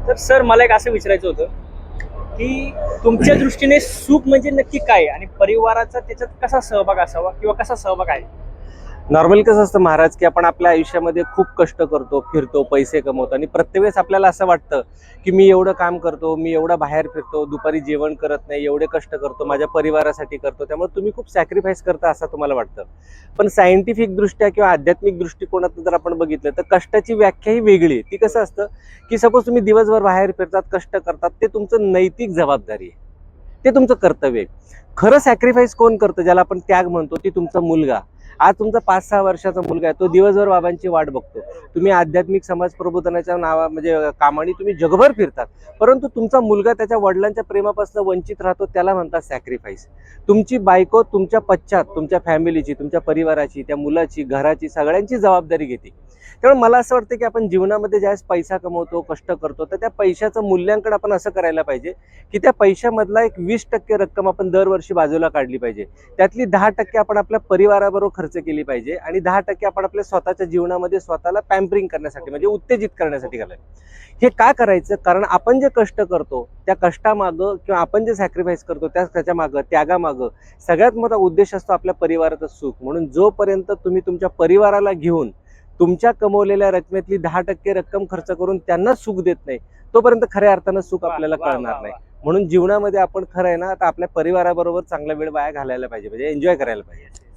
तर सर मला एक असं विचारायचं होतं की तुमच्या दृष्टीने सुख म्हणजे नक्की काय आणि परिवाराचा त्याच्यात कसा सहभाग असावा किंवा कसा सहभाग आहे? नॉर्मली कसं असतं महाराज, की आपण आपल्या आयुष्यामध्ये खूप कष्ट करतो, फिरतो, पैसे कमवतो आणि प्रत्येक वेळेस आपल्याला असं वाटतं की मी एवढं काम करतो, मी एवढा बाहेर फिरतो, दुपारी जेवण करत नाही, एवढे कष्ट करतो, माझ्या परिवारासाठी करतो, त्यामुळे तुम्ही खूप सॅक्रिफाईस करता असं तुम्हाला वाटतं. पण सायंटिफिक दृष्ट्या किंवा आध्यात्मिक दृष्टिकोनातून जर आपण बघितलं तर कष्टाची व्याख्या ही वेगळी आहे. ती कसं असतं की सपोज तुम्ही दिवसभर बाहेर फिरतात, कष्ट करतात, ते तुमचं नैतिक जबाबदारी आहे, ते तुमचं कर्तव्य आहे. खरं सॅक्रिफाईस कोण करतं, ज्याला आपण त्याग म्हणतो, ती तुमचा मुलगा. आज तुमचा 5-6 वर्षाचा मुलगा आहे, तो दिवसभर बाबांची वाट बघतो. तुम्ही आध्यात्मिक समाज प्रबोधनाच्या म्हणजे कामाने तुम्ही जगभर फिरतात, परंतु तुमचा मुलगा त्याच्या वडिलांच्या प्रेमापासून वंचित राहतो, त्याला म्हणतात सॅक्रिफाईस. तुमची बायको तुमच्या पश्चात तुमच्या फॅमिलीची, तुमच्या परिवाराची, त्या मुलाची, घराची, सगळ्यांची जबाबदारी घेते. त्यामुळे मला असं वाटतं की आपण जीवनामध्ये ज्यावेळेस पैसा कमवतो, कष्ट करतो, तर त्या पैशाचं मूल्यांकन आपण असं करायला पाहिजे की त्या पैशामधला एक 20% रक्कम आपण दरवर्षी बाजूला काढली पाहिजे. त्यातली 10% आपण आपल्या परिवाराबरोबर खर्च केली पाहिजे आणि 10% आपण आपल्या स्वतःच्या जीवनामध्ये स्वतःला पॅम्परिंग करण्यासाठी म्हणजे उत्तेजित करण्यासाठी घालायचं. हे का करायचं? कारण आपण जे कष्ट करतो त्या कष्टामागं किंवा आपण जे सॅक्रिफाईस करतो त्याच्या मागं, त्यागामागं सगळ्यात मोठा उद्देश असतो आपल्या परिवाराचं सुख. म्हणून जोपर्यंत तुम्ही तुमच्या परिवाराला घेऊन तुमच्या कमवलेल्या रकमेतली 10% रक्कम खर्च करून त्यांना सुख देत नाही, तोपर्यंत खऱ्या अर्थानं सुख आपल्याला कळणार नाही. म्हणून जीवनामध्ये आपण खरं आहे ना, आता आपल्या परिवाराबरोबर चांगला वेळ वाया घालायला पाहिजे, म्हणजे एन्जॉय करायला पाहिजे.